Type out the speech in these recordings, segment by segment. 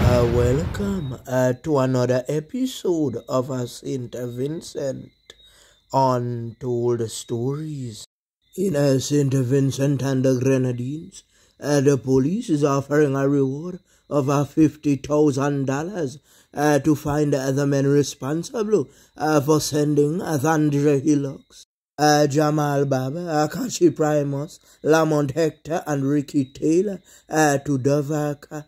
Welcome to another episode of St Vincent Untold Stories. In St Vincent and the Grenadines, the police is offering a reward of $50,000 to find the men responsible for sending Andrea Hillocks, Jamal Baba, Akashi Primus, Lamont Hector, and Ricky Taylor to Dovercat.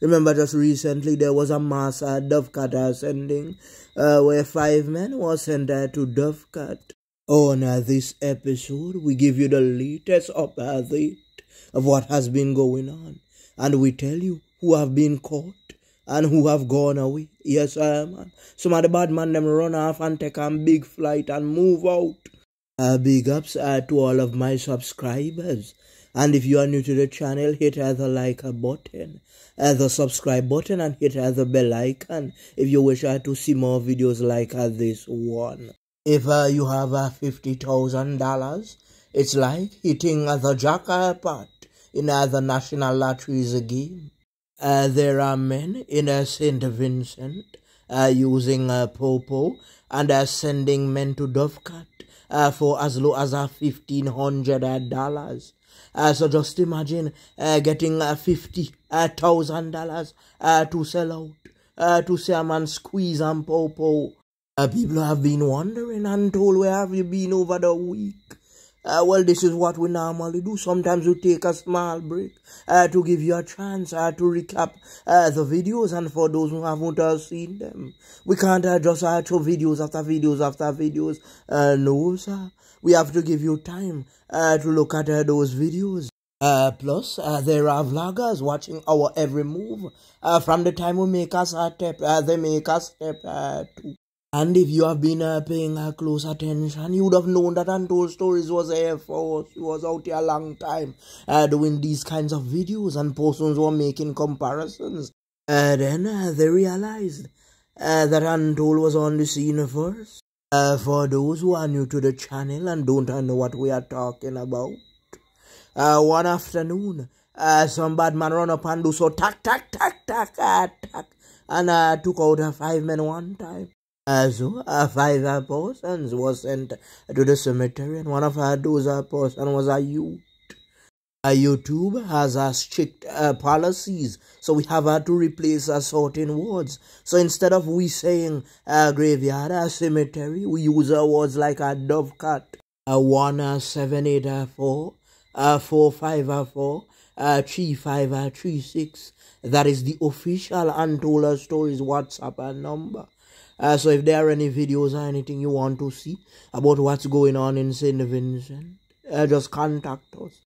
Remember, just recently there was a mass Dovecat sending where 5 men were sent to Dovecat. On this episode, we give you the latest update of what has been going on, and we tell you who have been caught and who have gone away. Yes, man. Some of the bad man them run off and take a big flight and move out. Big ups to all of my subscribers. And if you are new to the channel, hit the like button, the subscribe button, and hit the bell icon if you wish to see more videos like this one. If you have $50,000, it's like hitting the jackpot in the National Lotteries game. There are men in St Vincent using Popo and sending men to Dovecat for as low as $1,500. So just imagine getting $50,000 to sell out, to say a man squeeze and Popo. People have been wondering and told, where have you been over the week? Well, this is what we normally do. Sometimes we take a small break to give you a chance to recap the videos, and for those who haven't seen them, we can't just show videos after videos after videos. No, sir. We have to give you time to look at those videos. Plus, there are vloggers watching our every move. From the time we make a step, they make a step too. And if you have been paying close attention, you would have known that Untold Stories was here for us. It was out here a long time doing these kinds of videos, and persons were making comparisons. Then they realized that Untold was on the scene first. For those who are new to the channel and don't know what we are talking about, one afternoon, some bad man run up and do so tack, and took out 5 men one time. So 5 persons was sent to the cemetery, and one of those persons was a youth. YouTube has strict policies, so we have to replace certain words. So instead of we saying graveyard, cemetery, we use words like a Dovecat, 1784, 454, 3536. That is the official Untold Stories WhatsApp number. So if there are any videos or anything you want to see about what's going on in St Vincent, just contact us.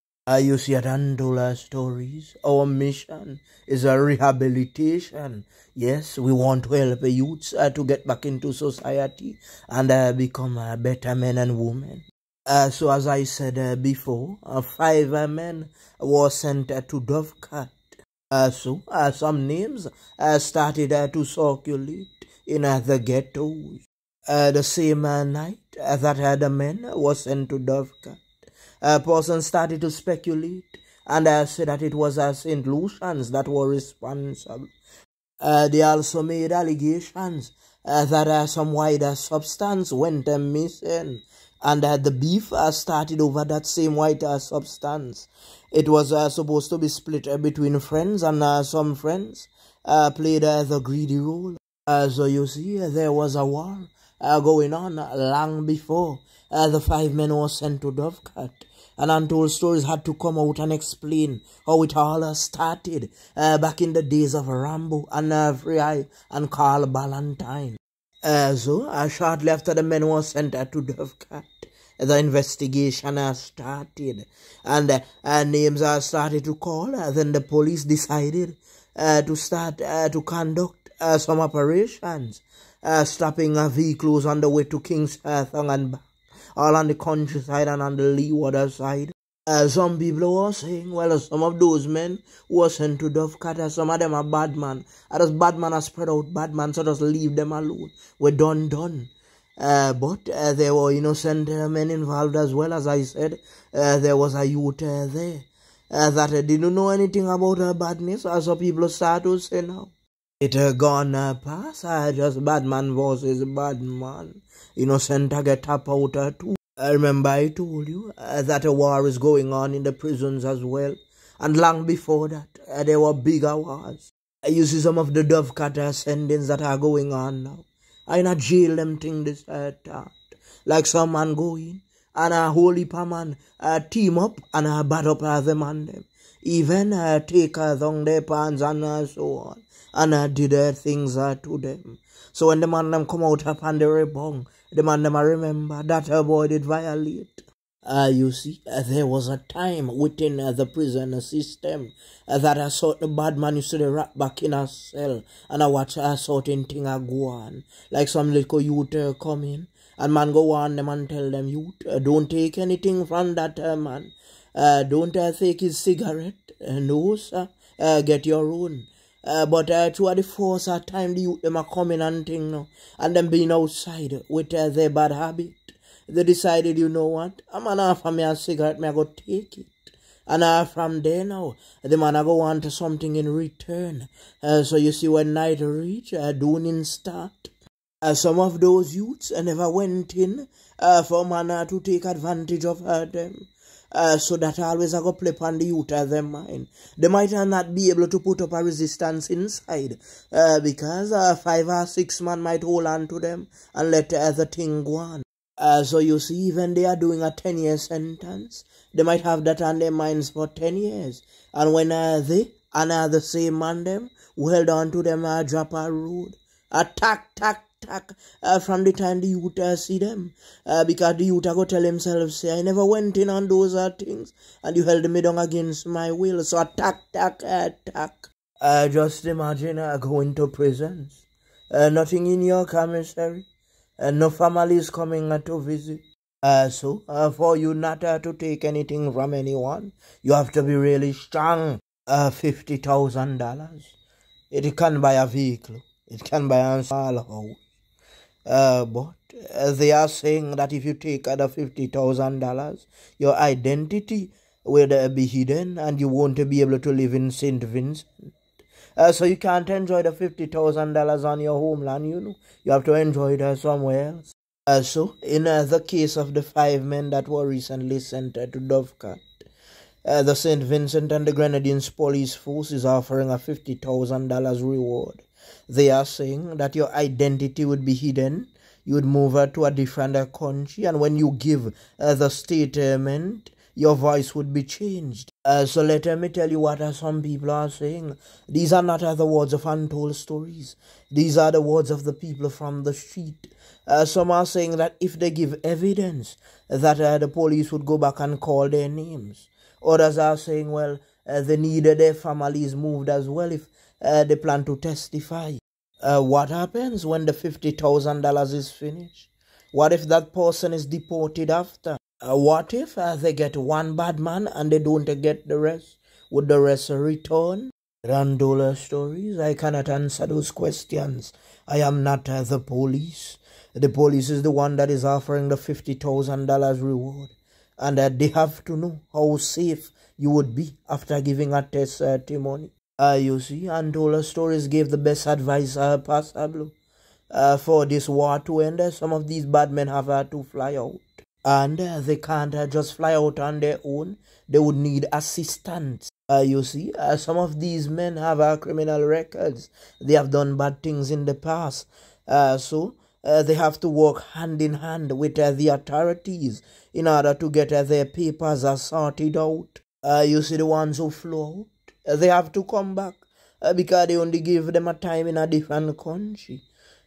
You see, at Untold Stories, our mission is a rehabilitation. Yes, we want to help youths to get back into society and become better men and women. So as I said before, 5 men were sent to Dovecat. So some names started to circulate in the ghettos. The same night that the men were sent to Dovecat, a person started to speculate and said that it was St. Lucians that were responsible. They also made allegations that some white substance went missing, and the beef started over that same white substance. It was supposed to be split between friends, and some friends played the greedy role. So you see, there was a war going on long before the 5 men were sent to Dovecat. And Untold Stories had to come out and explain how it all started back in the days of Rambo and Free and Carl Ballantyne. So shortly after the men were sent to Dovecat, the investigation started, and names started to call. Then the police decided to start to conduct some operations, stopping vehicles on the way to King's Thong and back, all on the countryside and on the leeward side. Some people were saying, well, some of those men were sent to Dovecat, some of them are bad man. Those bad men are spread out bad man, so just leave them alone. We're done. But there were innocent men involved as well. As I said, there was a youth there that didn't know anything about her badness, as some people start to say now. It gone past. Just bad man versus bad man. Innocent get tap out too. I remember I told you that a war is going on in the prisons as well. And long before that, there were bigger wars. You see some of the dove cutter sendings that are going on now. I not jail them thing this thought. Like some man go in and a whole heap of man team up and bad up the man them. Even take down their pants and so on. And did things to them. So when the man them come out upon the rebound, the man them remember that boy did violate. You see, there was a time within the prison system that a certain bad man used to wrap back in a cell and I watch a certain thing go on. Like some little youth come in and man go on them and tell them, youth, don't take anything from that man. Don't take his cigarette. No, sir. Get your own. But throughout the first time the youth them are coming and thing now, and them being outside with their bad habit, they decided, you know what, I'm gonna offer me a cigarette, me I go take it. And from there now, the man I go want something in return. So you see when night reach, doing start. Some of those youths never went in for man to take advantage of them. So that always I go play on the youth of their mind. They might not be able to put up a resistance inside because 5 or 6 men might hold on to them and let the thing go on. So you see, even they are doing a 10-year sentence, they might have that on their minds for 10 years. And when they and the same man them who held on to them drop a road, attack from the time the youth see them. Because the youth go tell himself, say, I never went in on those things and you held me down against my will. So attack. Just imagine going to prisons. Nothing in your commissary. No families coming to visit. So for you not to take anything from anyone, you have to be really strong. $50,000. It can buy a vehicle. It can buy a small house. But they are saying that if you take the $50,000, your identity will be hidden and you won't be able to live in St Vincent. So you can't enjoy the $50,000 on your homeland, you know. You have to enjoy it somewhere else. So in the case of the 5 men that were recently sent to Dovecat, the St Vincent and the Grenadines Police Force is offering a $50,000 reward. They are saying that your identity would be hidden. You would move to a different country, and when you give the statement, your voice would be changed. So let me tell you what some people are saying. These are not the words of untold stories. These are the words of the people from the street. Some are saying that if they give evidence, that the police would go back and call their names. Others are saying, well, they need their families moved as well if they plan to testify. What happens when the $50,000 is finished? What if that person is deported after? What if they get one bad man and they don't get the rest? Would the rest return? Randola stories? I cannot answer those questions. I am not the police. The police is the one that is offering the $50,000 reward. And they have to know how safe you would be after giving a testimony. You see, Antola Stories gave the best advice possible for this war to end. Some of these bad men have to fly out. And they can't just fly out on their own. They would need assistance. You see, some of these men have criminal records. They have done bad things in the past. So they have to work hand in hand with the authorities in order to get their papers sorted out. You see, the ones who flew out, they have to come back because they only give them a time in a different country.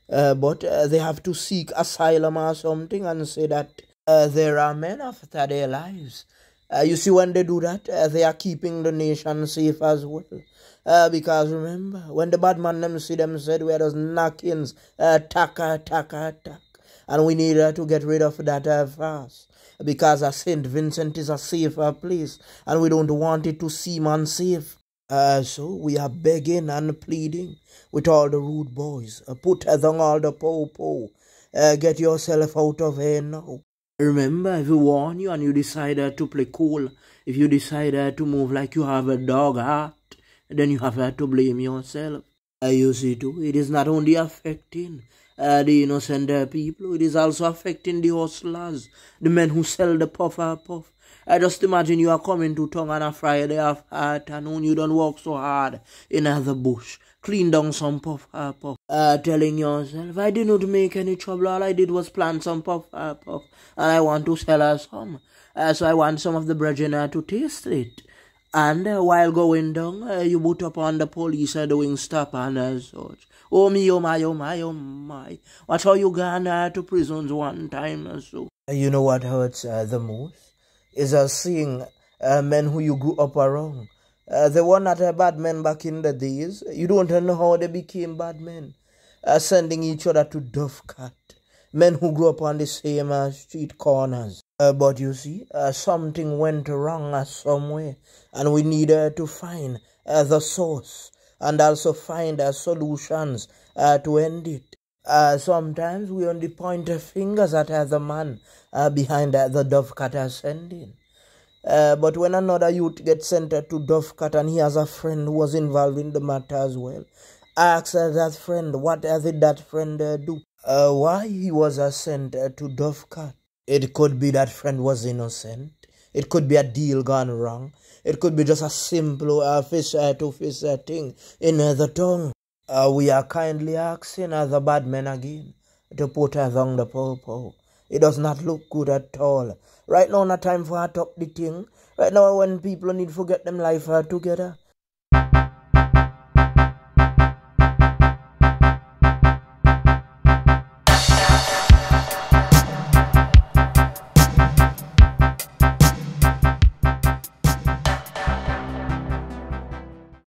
But they have to seek asylum or something and say that there are men after their lives. You see, when they do that, they are keeping the nation safe as well. Because remember, when the bad man them see them said, where those knockings, attack. And we need to get rid of that fast. Because St Vincent is a safer place. And we don't want it to seem unsafe. So we are begging and pleading with all the rude boys. Put down all the po. Get yourself out of here now. Remember, if you warn you and you decide to play cool, if you decide to move like you have a dog heart, then you have to blame yourself. You see too, it is not only affecting the innocent people, it is also affecting the hustlers, the men who sell the puff. Just imagine you are coming to town on a Friday afternoon, you don't work so hard in the bush, clean down some puff, telling yourself, I did not make any trouble, all I did was plant some puff, and I want to sell her some. So I want some of the brethren to taste it. And while going down, you boot up on the police doing stop and such. Oh me, oh my, oh my, oh my. Watch how you gone to prisons one time or so. You know what hurts the most? Is seeing men who you grew up around. They were not bad men back in the days. You don't know how they became bad men. Sending each other to Duff Cat. Men who grew up on the same street corners. But you see, something went wrong somewhere. And we need to find the source. And also find solutions to end it. Sometimes we only point fingers at the man behind the Duff Cat sending. But when another youth gets sent to Duff Cat and he has a friend who was involved in the matter as well, ask that friend, what did that friend do? Why he was sent to Duff Cat? It could be that friend was innocent. It could be a deal gone wrong. It could be just a simple face-to-face thing in the tongue. We are kindly asking the bad men again to put down the pow. It does not look good at all. Right now, not time for to talk the thing. Right now, when people need to get them life together.